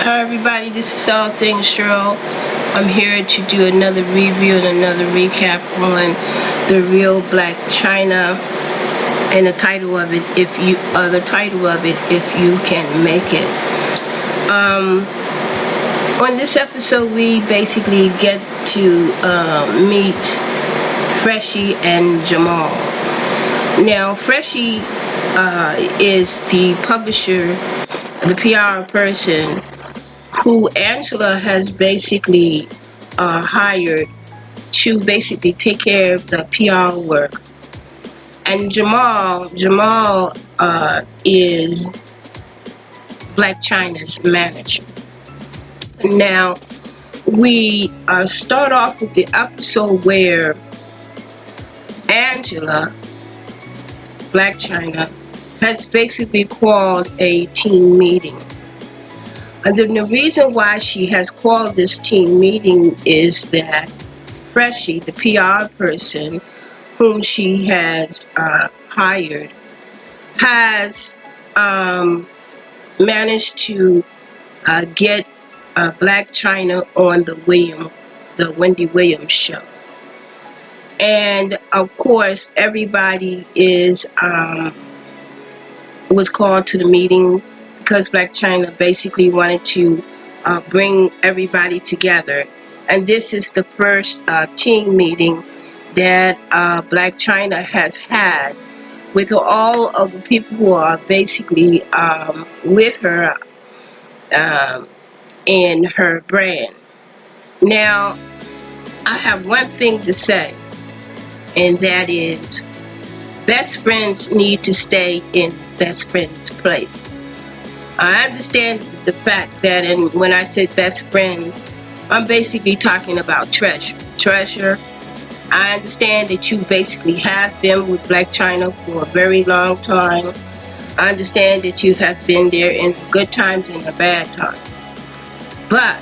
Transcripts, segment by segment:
Hi everybody, this is All Things Cheryl. I'm here to do another review and another recap on the Real Black Chyna, and the title of it, if you can make it. On this episode, we basically get to meet Freshii and Jamal. Now, Freshii is the publisher, the PR person who Angela has basically hired to basically take care of the PR work. And Jamal is Black Chyna's manager. Now, we start off with the episode where Angela, Black Chyna, has basically called a team meeting. And then the reason why she has called this team meeting is that Freshii, the PR person whom she has hired, has managed to get Black Chyna on the Wendy Williams show. And of course, everybody was called to the meeting because Black Chyna basically wanted to bring everybody together. And this is the first team meeting that Black Chyna has had with all of the people who are basically with her in her brand. Now, I have one thing to say, and that is best friends need to stay in best friends' place. I understand the fact that, and when I say best friend, I'm basically talking about Treasure. I understand that you basically have been with Black Chyna for a very long time. I understand that you have been there in the good times and the bad times. But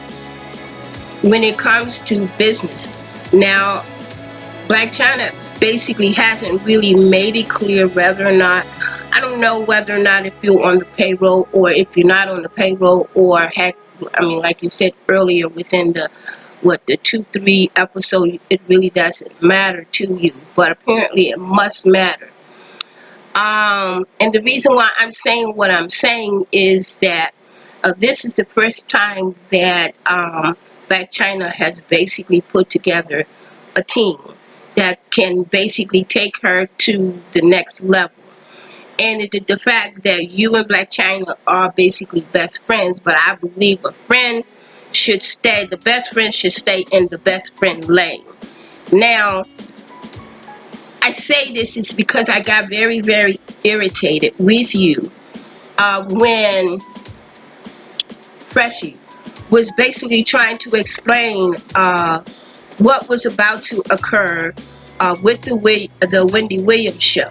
when it comes to business, now Black Chyna basically hasn't really made it clear whether or not, I don't know whether or not if you're on the payroll or if you're not on the payroll, or like you said earlier, within the 2-3 episode, it really doesn't matter to you, but apparently it must matter. And the reason why I'm saying what I'm saying is that this is the first time that Black Chyna has basically put together a team that can basically take her to the next level. And the fact that you and Black Chyna are basically best friends, but I believe the best friend should stay in the best friend lane. Now, I say this is because I got very, very irritated with you when Freshii was basically trying to explain what was about to occur with the Wendy Williams show.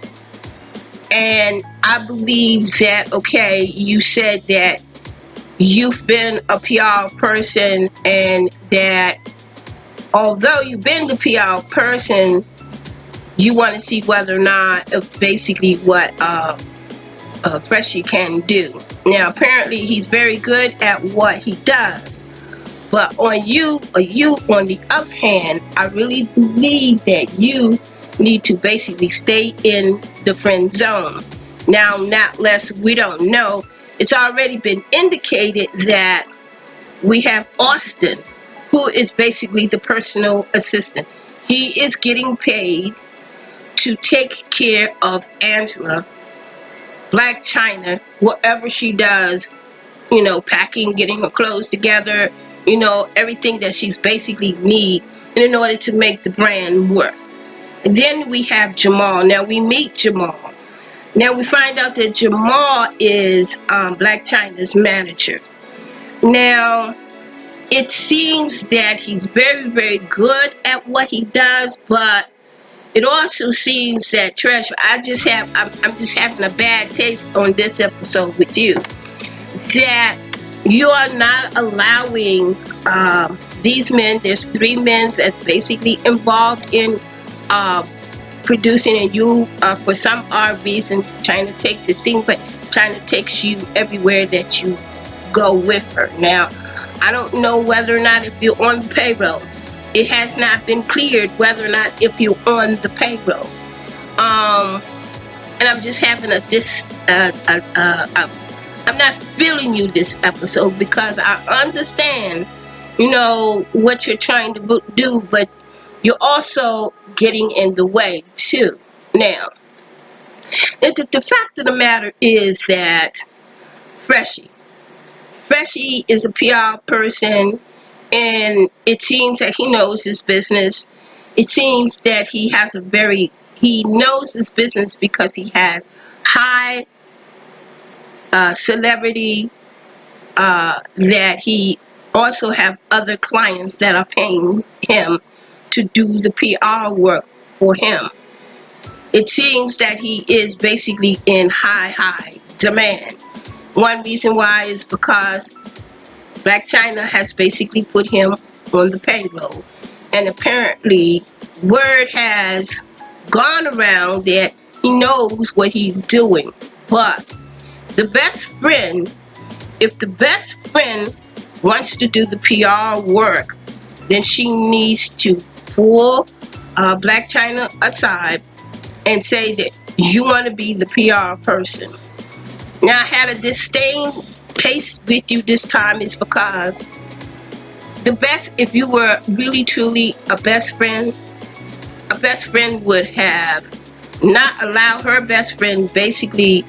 And I believe that, okay, you said that you've been a PR person, and that although you've been the PR person, you want to see whether or not basically what Freshii can do. Now, apparently he's very good at what he does. But on you, on the other hand, I really believe that you need to basically stay in the friend zone. Now, not less, we don't know. It's already been indicated that we have Austin, who is basically the personal assistant. He is getting paid to take care of Angela, Black Chyna, whatever she does, packing, getting her clothes together, everything that she's basically need in order to make the brand work. And then we have Jamal. Now we meet Jamal. Now we find out that Jamal is Black Chyna's manager. Now, it seems that he's very, very good at what he does, but it also seems that Treasure, I'm just having a bad taste on this episode with you, that you are not allowing these men. There's 3 men that's basically involved in producing, and you, for some odd reason, it seems like Chyna takes you everywhere that you go with her. Now, I don't know whether or not if you're on the payroll. It has not been cleared whether or not if you're on the payroll. And I'm just having I'm not feeling you this episode because I understand, what you're trying to do, but you're also getting in the way too. Now, the fact of the matter is that Freshie is a PR person, and it seems that he knows his business. It seems that he knows his business because he has high celebrity, that he also have other clients that are paying him to do the PR work for him. It seems that he is basically in high demand. One reason why is because Black Chyna has basically put him on the payroll, and apparently word has gone around that he knows what he's doing. But the best friend, if the best friend wants to do the PR work, then she needs to pull Black Chyna aside and say that you want to be the PR person. Now, I had a disdain taste with you this time is because if you were really truly a best friend would have not allowed her best friend basically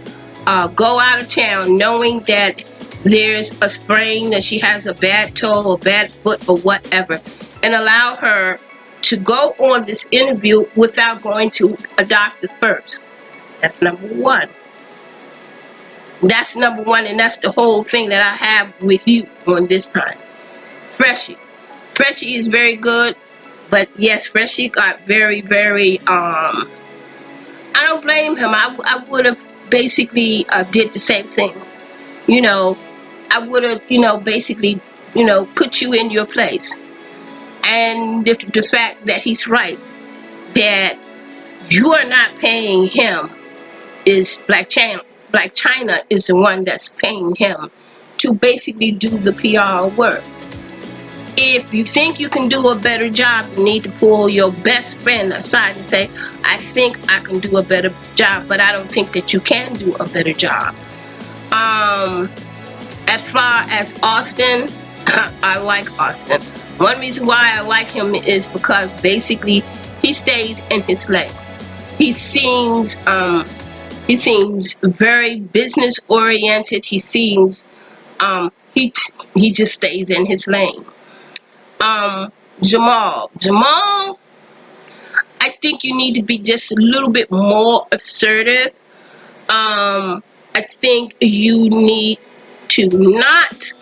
go out of town knowing that there's a sprain, that she has a bad toe or bad foot or whatever, and allow her to go on this interview without going to a doctor first. That's number one. That's number one, and that's the whole thing that I have with you on this time. Freshie is very good, but yes, Freshie got very, I don't blame him. I would have basically did the same thing. I would have, basically, put you in your place. And the fact that he's right, that you are not paying him, is Black Chyna is the one that's paying him to basically do the PR work. If you think you can do a better job, you need to pull your best friend aside and say, I think I can do a better job, but I don't think that you can do a better job. As far as Austin, I like Austin. One reason why I like him is because basically he stays in his lane. He seems very business oriented. He seems he just stays in his lane. Jamal, I think you need to be just a little bit more assertive. I think you need to not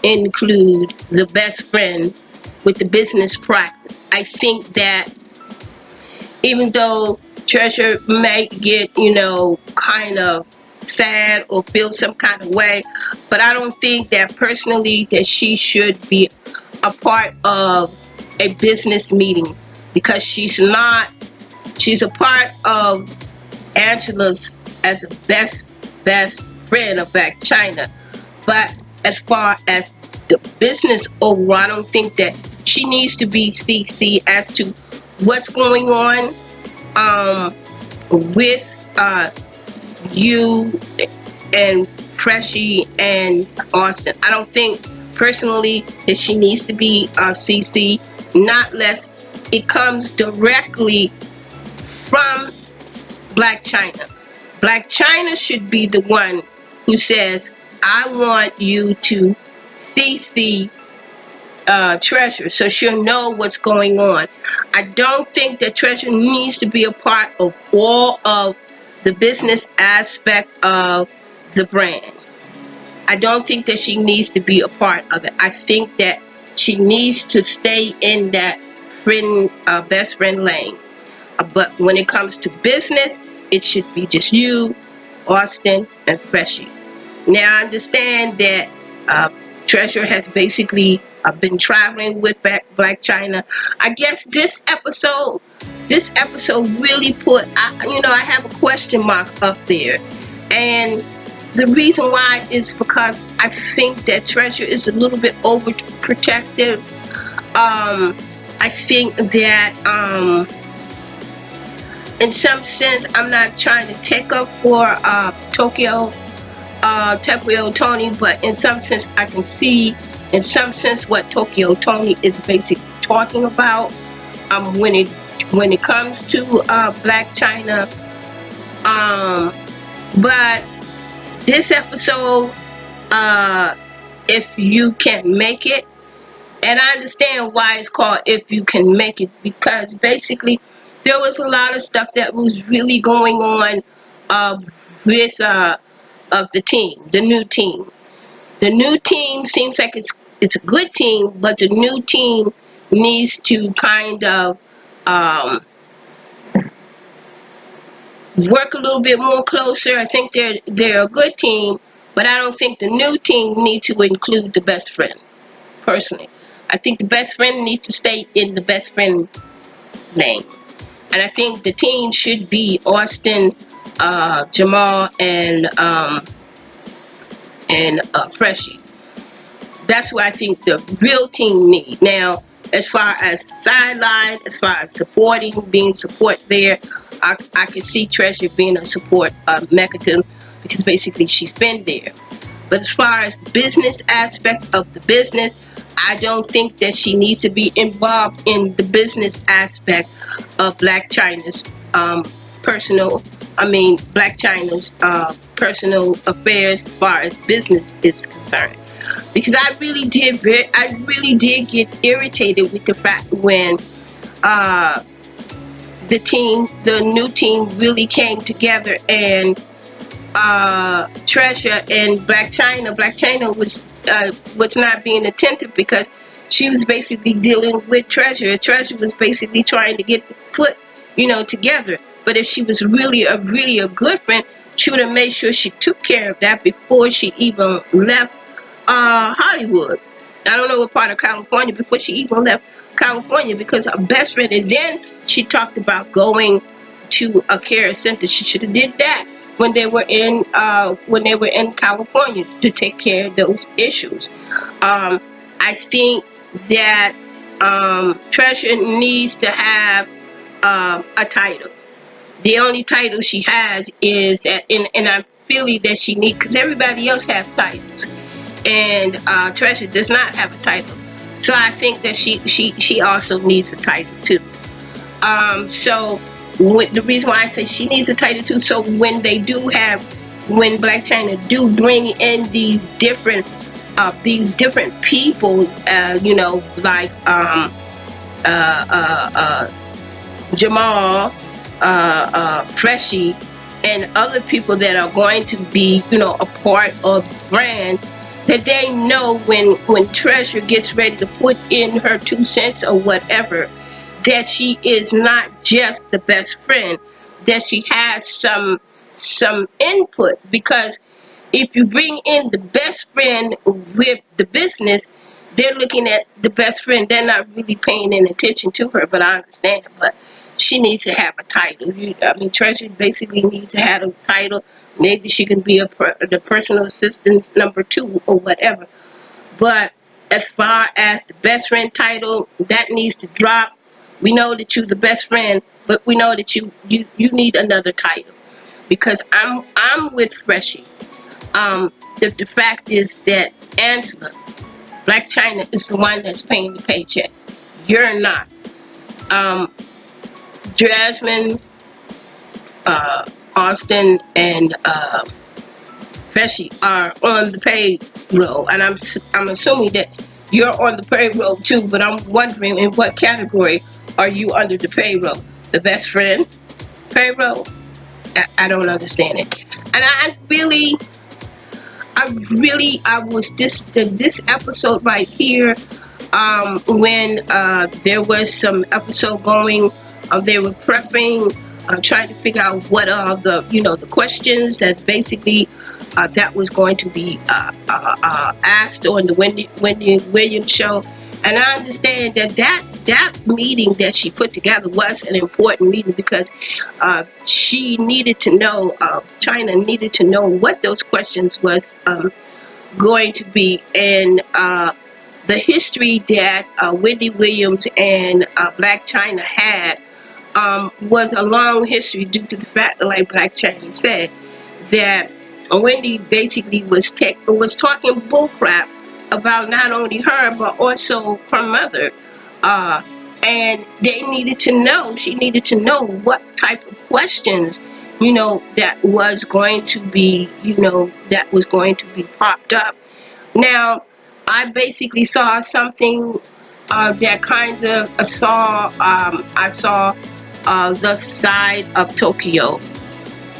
include the best friend with the business practice. I think that even though Treasure may get, kind of sad or feel some kind of way, but I don't think that personally that she should be a part of a business meeting, because she's a part of Angela's as a best friend of Black Chyna. But as far as the business overall, I don't think that she needs to be CC as to what's going on with you and Freshie and Austin. I don't think personally that she needs to be CC, not less it comes directly from Black Chyna. Black Chyna should be the one who says, I want you to CC Treasure so she'll know what's going on. I don't think that Treasure needs to be a part of all of the business aspect of the brand. I don't think that she needs to be a part of it. I think that she needs to stay in that best friend lane. But when it comes to business, it should be just you, Austin, and Freshie. Now I understand that Treasure has basically been traveling with Black Chyna. I guess this episode really put, I have a question mark up there. And the reason why is because I think that Treasure is a little bit overprotective. I think that in some sense, I'm not trying to take up for Tokyo Tony, but in some sense I can see in some sense what Tokyo Tony is basically talking about when it comes to Black Chyna. But this episode, if you can make it, and I understand why it's called If You Can Make It, because basically there was a lot of stuff that was really going on with of the team, the new team. The new team seems like it's a good team, but the new team needs to kind of work a little bit more closer. I think they're a good team, but I don't think the new team needs to include the best friend. Personally, I think the best friend needs to stay in the best friend lane, and I think the team should be Austin, Jamal, and Freshie. That's what I think the real team need. Now, as far as sideline, as far as being support there, I can see Treasure being a support mechanism because basically she's been there. But as far as the business aspect of the business, I don't think that she needs to be involved in the business aspect of Black Chyna's Black Chyna's personal affairs as far as business is concerned. Because I really did get irritated with the fact when the new team really came together, and Treasure and Black Chyna was not being attentive because she was basically dealing with Treasure. Treasure was basically trying to get the foot, together. But if she was really a good friend, she would have made sure she took care of that before she even left Hollywood. I don't know what part of California, before she even left California, because her best friend. And then she talked about going to a care center. She should have did that when they were in California to take care of those issues. I think that Treasure needs to have a title. The only title she has is that, and I'm feeling that she needs, because everybody else has titles, and Treasure does not have a title. So I think that she also needs a title too. So the reason why I say she needs a title too, so when Black Chyna do bring in these different people, like Jamal, Freshie, and other people that are going to be, a part of the brand, that they know when Treasure gets ready to put in her 2 cents or whatever, that she is not just the best friend, that she has some input. Because if you bring in the best friend with the business, they're looking at the best friend, they're not really paying any attention to her. But I understand it, but she needs to have a title. Treasure basically needs to have a title. Maybe she can be the personal assistant number 2 or whatever. But as far as the best friend title, that needs to drop. We know that you're the best friend, but we know that you need another title. Because I'm with Freshie. The fact is that Angela, Black Chyna, is the one that's paying the paycheck. You're not. Jasmine, Austin, and Freshie are on the payroll, and I'm assuming that you're on the payroll too. But I'm wondering, in what category are you under the payroll? The best friend payroll? I don't understand it. And I was this episode right here, when there was some episode going, they were prepping, trying to figure out what are the questions that basically that was going to be asked on the Wendy Williams show. And I understand that that meeting that she put together was an important meeting because she needed to know, Chyna needed to know what those questions was going to be, and the history that Wendy Williams and Black Chyna had was a long history due to the fact, like Black Chyna said, that Wendy basically was talking bullcrap about not only her but also her mother, and they needed to know. She needed to know what type of questions, that was going to be, that was going to be popped up. Now, I basically saw something that kind of I saw the side of Tokyo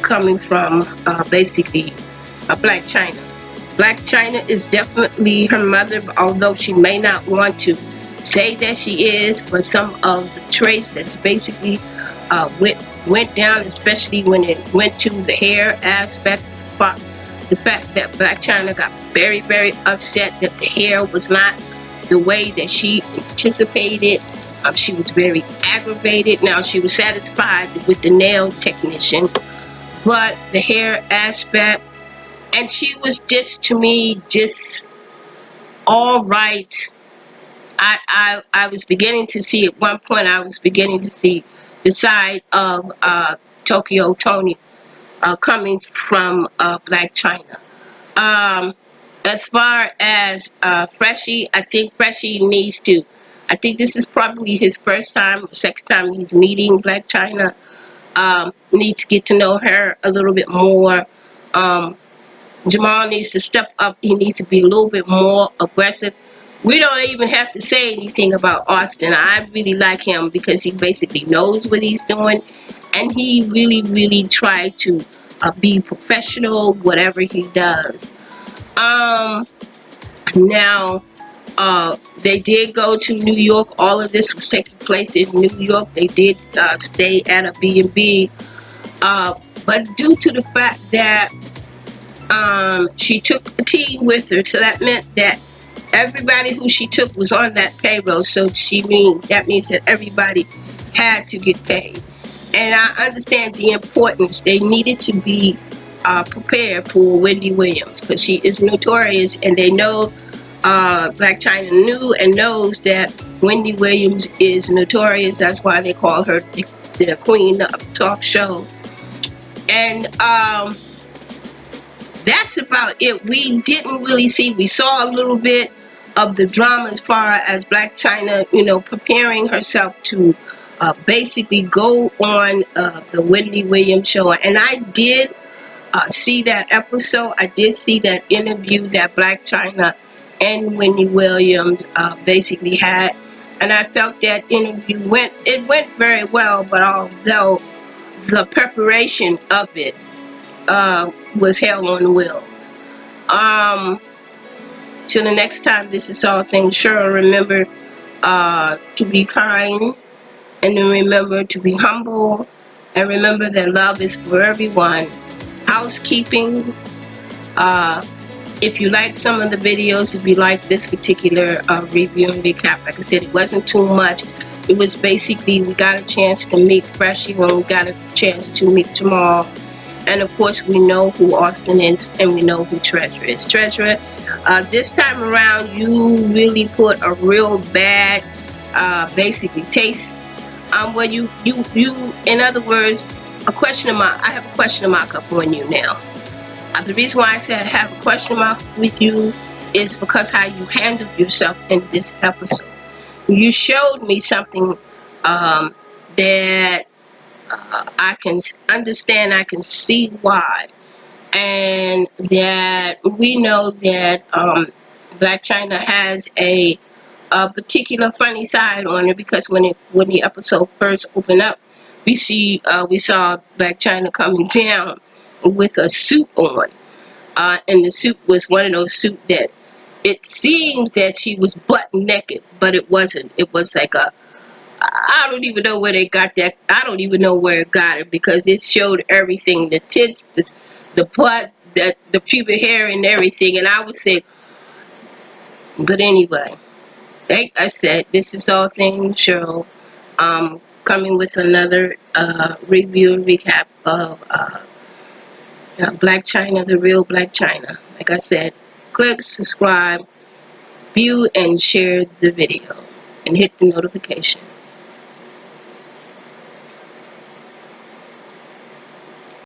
coming from basically Black Chyna. Black Chyna is definitely her mother, although she may not want to say that she is, but some of the traits that's basically went down, especially when it went to the hair aspect, the fact that Black Chyna got very, very upset that the hair was not the way that she anticipated. She was very aggravated. Now, she was satisfied with the nail technician, but the hair aspect, and she was just, to me, just all right. I was beginning to see, at one point, I was beginning to see the side of Tokyo Tony coming from Black Chyna. As far as Freshie, I think Freshie needs to, I think this is probably his first time, second time he's meeting Black Chyna. Needs to get to know her a little bit more. Jamal needs to step up. He needs to be a little bit more aggressive. We don't even have to say anything about Austin. I really like him because he basically knows what he's doing, and he really, really tried to be professional, whatever he does. Now, they did go to New York. All of this was taking place in New York. They did stay at a B&B. But due to the fact that she took a team with her, so that meant that everybody who she took was on that payroll. So that means that everybody had to get paid. And I understand the importance. They needed to be prepared for Wendy Williams because she is notorious, and they know Black Chyna knew and knows that Wendy Williams is notorious. That's why they call her the queen of talk show. And that's about it. We didn't really see, we saw a little bit of the drama as far as Black Chyna, preparing herself to basically go on the Wendy Williams show. And I did see that episode. I did see that interview that Black Chyna and Wendy Williams basically had. And I felt that interview went very well, but although the preparation of it was hell on wheels. Till the next time, this is All Things Sure. Remember to be kind, and then remember to be humble, and remember that love is for everyone. Housekeeping. If you like some of the videos, if you like this particular review and recap, like I said, it wasn't too much. It was basically, we got a chance to meet Freshie, when we got a chance to meet Jamal. And of course, we know who Austin is, and we know who Treasure is. Treasure, this time around, you really put a real bad, basically, taste. Where you, in other words, a question mark. I have a question mark up on you now. The reason why I said I have a question mark with you is because how you handled yourself in this episode. You showed me something that I can understand, I can see why, and that we know that Black Chyna has a particular funny side on it, because when the episode first opened up, we saw Black Chyna coming down with a suit on, and the suit was one of those suits that it seemed that she was butt naked, but it wasn't. It was like I don't even know where they got that. I don't even know where it got it, because it showed everything, the tits, the butt, the pubic hair and everything. And I would say, but anyway, like I said, this is All Things Show. Coming with another review and recap of Black Chyna, the Real Black Chyna. Like I said, click, subscribe, view, and share the video, and hit the notification.